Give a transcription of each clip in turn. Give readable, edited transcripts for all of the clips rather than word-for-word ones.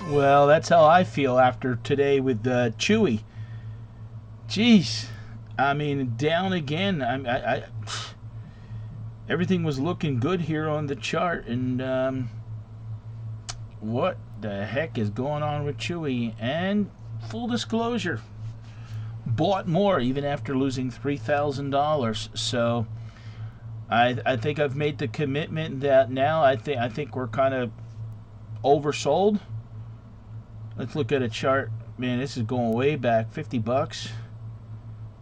Well, that's how I feel after today with Chewy. Jeez, I mean, down again. Everything was looking good here on the chart, and what the heck is going on with Chewy? And full disclosure, bought more even after losing $3,000. So I think I've made the commitment that now I think we're kind of oversold. Let's look at a chart. Man, this is going way back. $50.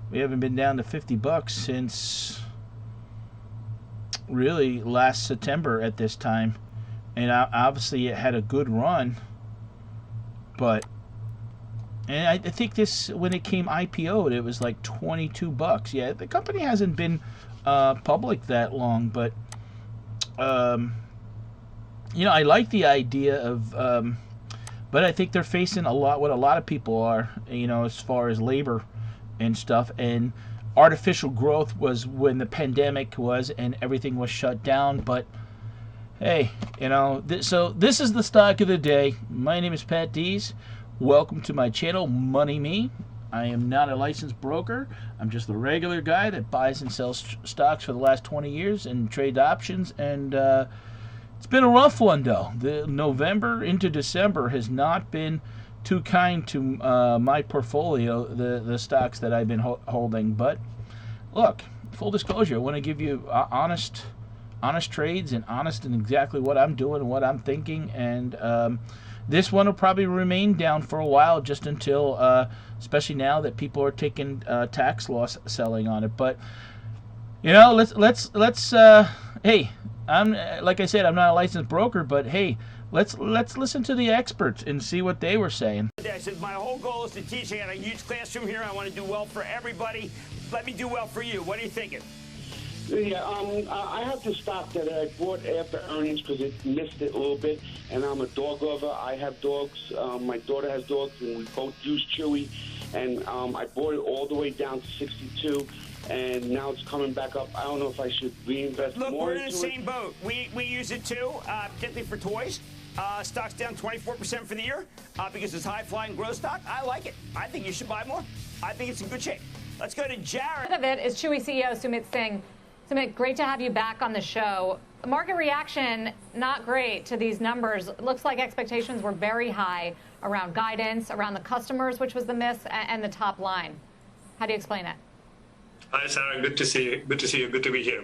We haven't been down to $50 since really last September at this time. And obviously it had a good run. But, and I think this, when it came IPO'd, it was like $22. Yeah, the company hasn't been public that long, but you know, I like the idea of but I think they're facing a lot, what a lot of people are, you know, as far as labor and stuff. And artificial growth was when the pandemic was and everything was shut down. But hey, you know, so this is the stock of the day. My name is Pat Dees. Welcome to my channel, Money Me. I am not a licensed broker. I'm just the regular guy that buys and sells stocks for the last 20 years and trades options. And it's been a rough one, though. The November into December has not been too kind to my portfolio, the stocks that I've been holding. But look, full disclosure, I want to give you honest trades and honest in exactly what I'm doing and what I'm thinking. And this one will probably remain down for a while, just until, especially now that people are taking tax loss selling on it. But you know, let's hey, I'm, like I said, I'm not a licensed broker, but hey, let's listen to the experts and see what they were saying. I said my whole goal is to teach. I got a huge classroom here. I want to do well for everybody. Let me do well for you. What are you thinking? Yeah, I have the stock that I bought after earnings because it missed it a little bit, and I'm a dog lover. I have dogs. My daughter has dogs, and we both use Chewy. And I bought it all the way down to 62, and now it's coming back up. I don't know if I should reinvest more into it. Look, we're in the same boat. We use it too, particularly for toys. Stock's down 24% for the year because it's high-flying growth stock. I like it. I think you should buy more. I think it's in good shape. Let's go to Jared. Part of it is Chewy CEO Sumit Singh. Sumit, great to have you back on the show. Market reaction, not great to these numbers. It looks like expectations were very high around guidance, around the customers, which was the miss, and the top line. How do you explain it? Hi, Sarah. Good to see you. Good to see you. Good to be here.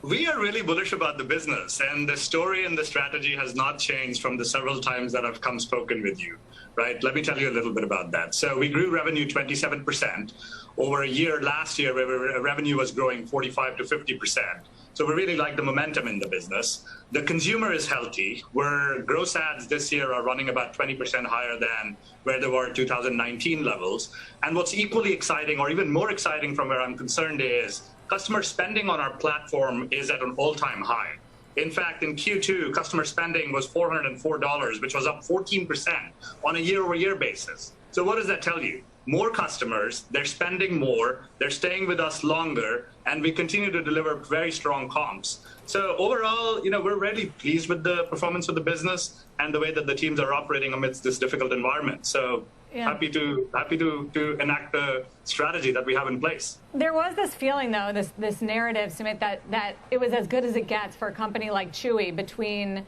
We are really bullish about the business, and the story and the strategy has not changed from the several times that I've spoken with you, right? Let me tell you a little bit about that. So we grew revenue 27% over a year last year where revenue was growing 45 to 50%. So we really like the momentum in the business. The consumer is healthy, where gross ads this year are running about 20% higher than where they were 2019 levels. And what's equally exciting, or even more exciting from where I'm concerned, is customer spending on our platform is at an all-time high. In fact, in Q2, customer spending was $404, which was up 14% on a year-over-year basis. So what does that tell you? More customers, they're spending more, they're staying with us longer, and we continue to deliver very strong comps. So overall, you know, we're really pleased with the performance of the business and the way that the teams are operating amidst this difficult environment. So happy to enact the strategy that we have in place. There was this feeling, though, this narrative, Sumit, that it was as good as it gets for a company like Chewy, between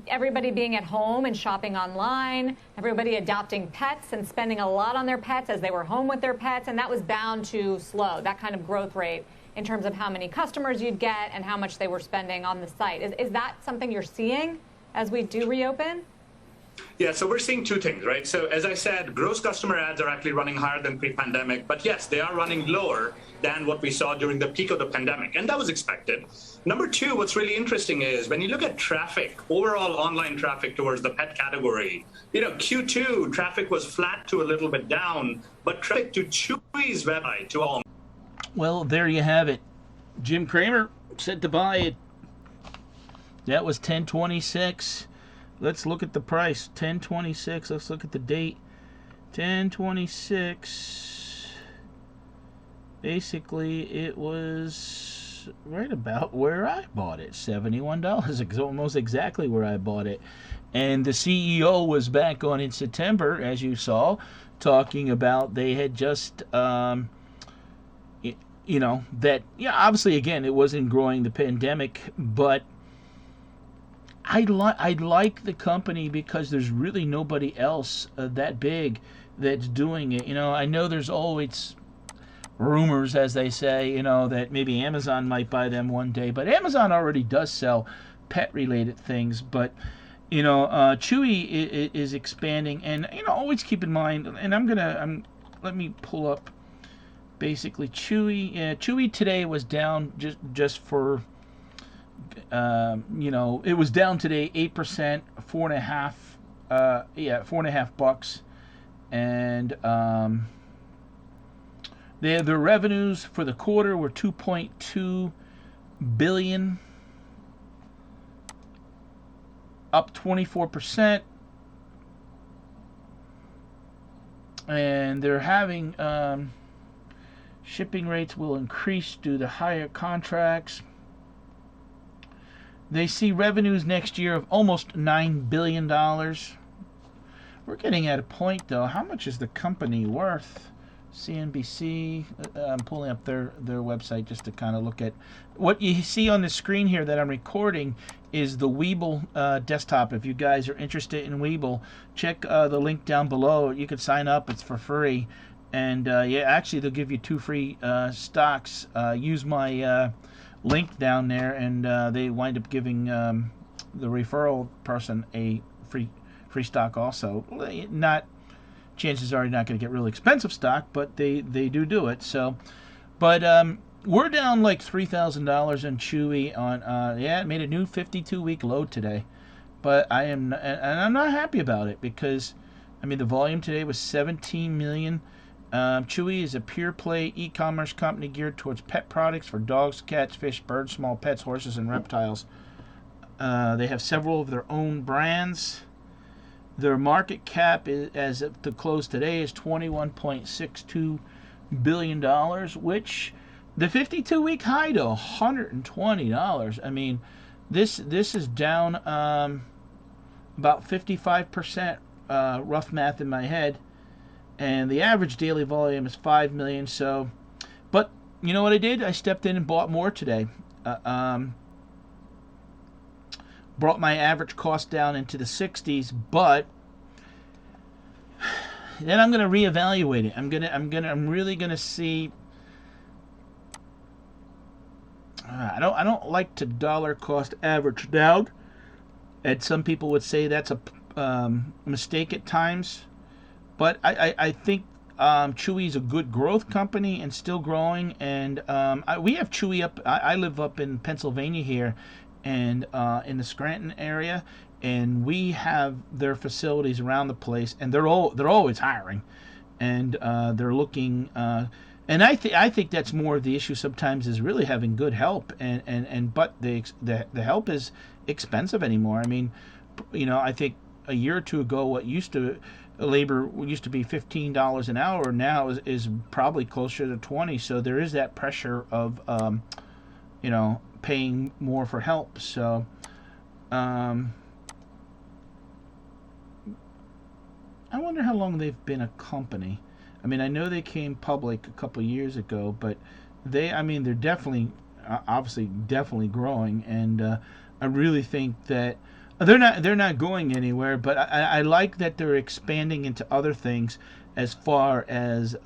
everybody being at home and shopping online, everybody adopting pets and spending a lot on their pets as they were home with their pets, and that was bound to slow, that kind of growth rate in terms of how many customers you'd get and how much they were spending on the site. Is that something you're seeing as we do reopen? Yeah, so we're seeing two things, right? So as I said, gross customer ads are actually running higher than pre-pandemic, but yes, they are running lower than what we saw during the peak of the pandemic, and that was expected. Number two, what's really interesting is when you look at traffic, overall online traffic towards the pet category, you know, Q2 traffic was flat to a little bit down, but traffic to Chewy's website, to all. Well, there you have it. Jim Cramer said to buy it. That was 1026. Let's look at the price. 1026. Let's look at the date. 1026. Basically, it was is right about where I bought it, $71. It's almost exactly where I bought it. And the CEO was back on in September, as you saw, talking about they had just, that, yeah, obviously, again, it wasn't growing the pandemic, but I like the company because there's really nobody else that big that's doing it. I know there's always rumors, as they say, that maybe Amazon might buy them one day, but Amazon already does sell pet-related things. But Chewy is expanding, and always keep in mind. And let me pull up basically Chewy. Yeah, Chewy today was down just for. It was down today 8%, $4.50, and their revenues for the quarter were $2.2 billion, up 24%, and they're having shipping rates will increase due to higher contracts. They see revenues next year of almost $9 billion. We're getting at a point, though. How much is the company worth? CNBC. I'm pulling up their website just to kind of look at what you see on the screen here that I'm recording is the WEBULL desktop. If you guys are interested in WEBULL, check the link down below. You can sign up. It's for free. And actually, they'll give you 2 free stocks. Use my link down there, and they wind up giving the referral person a free stock also. Not chances are you're not going to get really expensive stock, but they do it. So, but we're down like $3,000 in Chewy on it made a new 52-week low today, but I'm not happy about it because the volume today was 17 million. Chewy is a pure play e-commerce company geared towards pet products for dogs, cats, fish, birds, small pets, horses, and reptiles. They have several of their own brands. Their market cap as of the close today is $21.62 billion, which the 52-week high to $120. This is down about 55%, rough math in my head. And the average daily volume is 5 million. So, but you know what I did? I stepped in and bought more today. Brought my average cost down into the 60s, but then I'm going to reevaluate it. I'm really going to see. I don't like to dollar cost average down, and some people would say that's a mistake at times. But I think Chewy is a good growth company and still growing. And we have Chewy up. I live up in Pennsylvania here, and in the Scranton area, and we have their facilities around the place, and they're always hiring, and they're looking. And I think that's more of the issue sometimes is really having good help, but the help is expensive anymore. I think a year or two ago, labor used to be $15 an hour. Now is probably closer to 20. So there is that pressure of, paying more for help. So, I wonder how long they've been a company. I know they came public a couple of years ago, but they're definitely, obviously, definitely growing. And I really think that they're not going anywhere, but I like that they're expanding into other things as far as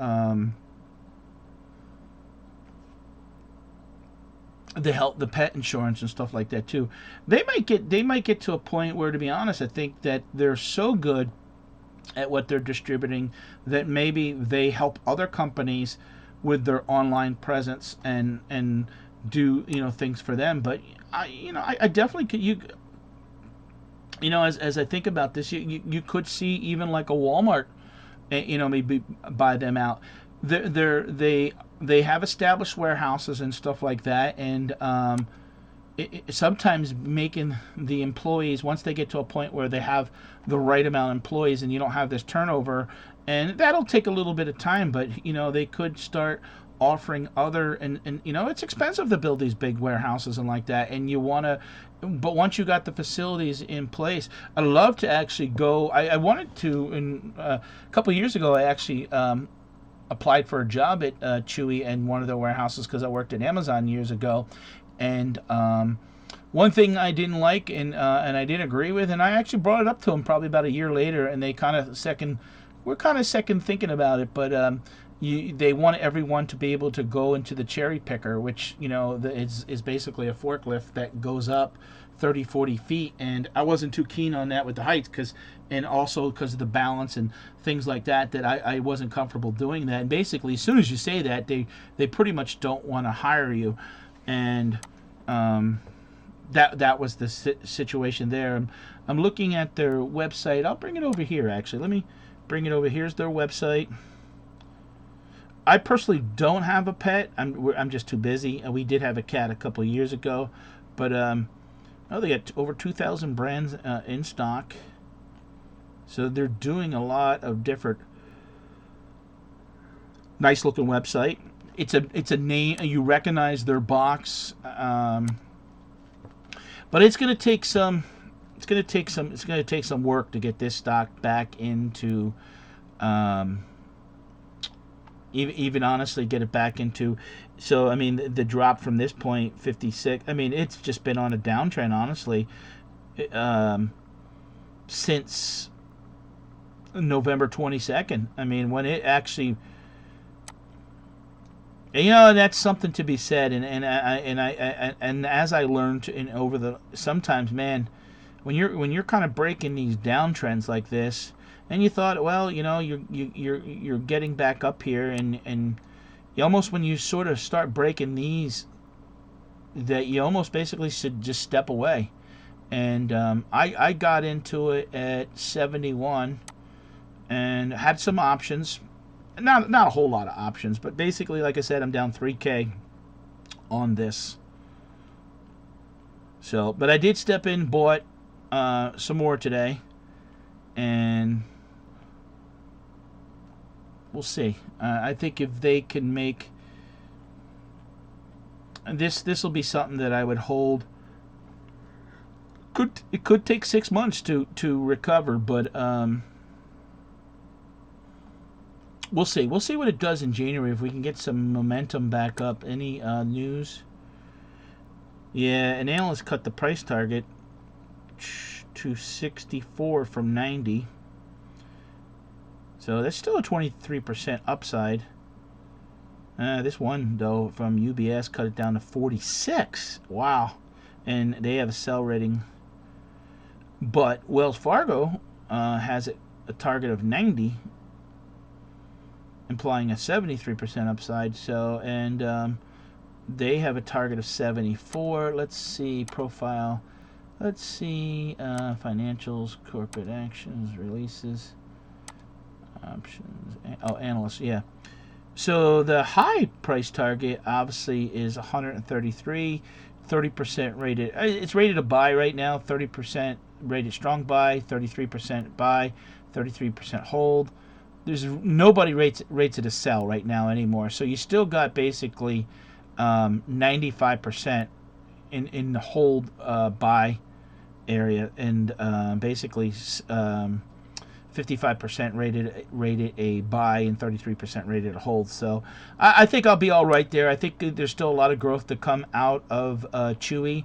the pet insurance and stuff like that too. They might get to a point where, to be honest, I think that they're so good at what they're distributing that maybe they help other companies with their online presence and do things for them. But I definitely could as I think about this, you could see even like a Walmart, maybe buy them out. They have established warehouses and stuff like that, and sometimes making the employees, once they get to a point where they have the right amount of employees and you don't have this turnover, and that'll take a little bit of time, but they could start offering other, and you know, it's expensive to build these big warehouses and like that, and you want to, but once you got the facilities in place, I'd love to actually go. I wanted to, a couple of years ago, I actually applied for a job at Chewy and one of their warehouses because I worked at Amazon years ago, and one thing I didn't like and I didn't agree with, and I actually brought it up to them probably about a year later, and they we're kind of second thinking about it, but they want everyone to be able to go into the cherry picker, which, you know, is basically a forklift that goes up 30, 40 feet, and I wasn't too keen on that with the heights, and also because of the balance and things like that I wasn't comfortable doing that. And basically, as soon as you say that, they pretty much don't want to hire you, and that was the situation there. I'm looking at their website. I'll bring it over here, actually. Let me bring it over. Here's their website. I personally don't have a pet. I'm just too busy. We did have a cat a couple of years ago, but they got over 2,000 brands in stock. So they're doing a lot of different nice looking website. It's a name, you recognize their box, but it's going to take some work to get this stock back into even honestly get it back into. So I mean, the drop from this point, 56, I mean, it's just been on a downtrend, honestly, since November 22nd. I mean, when it actually, you know, that's something to be said. And as I learned sometimes, man, when you're kind of breaking these downtrends like this, and you thought, well, you know, you're getting back up here, and you almost, when you sort of start breaking these, that you almost basically should just step away. And I got into it at 71 and had some options. Not a whole lot of options, but basically, like I said, I'm down 3K on this. So, but I did step in, bought some more today, and we'll see. I think if they can make this will be something that I would hold. It could take 6 months to recover, but we'll see. We'll see what it does in January, if we can get some momentum back up. Any news? Yeah, an analyst cut the price target to 64 from 90. So that's still a 23% upside. This one, though, from UBS cut it down to 46. Wow. And they have a sell rating. But Wells Fargo has a target of 90, implying a 73% upside. So, and they have a target of 74. Let's see, profile. Let's see, financials, corporate actions, releases, options. Oh, analysts, yeah. So the high price target obviously is 133, 30% rated. It's rated a buy right now, 30% rated strong buy, 33% buy, 33% hold. There's nobody rates it a sell right now anymore. So you still got basically 95% in the hold buy area, and basically 55% rated a buy and 33% rated a hold. So I think I'll be all right there. I think there's still a lot of growth to come out of Chewy,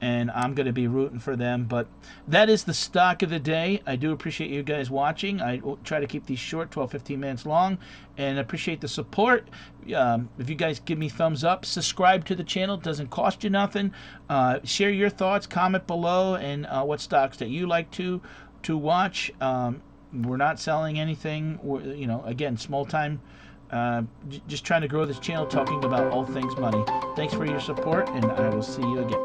and I'm going to be rooting for them. But that is the stock of the day. I do appreciate you guys watching. I try to keep these short, 12-15 minutes long, and appreciate the support. If you guys give me thumbs up, subscribe to the channel. It doesn't cost you nothing. Share your thoughts, comment below, and what stocks that you like to watch. We're not selling anything. You know, again, small time. Just trying to grow this channel, talking about all things money. Thanks for your support, and I will see you again.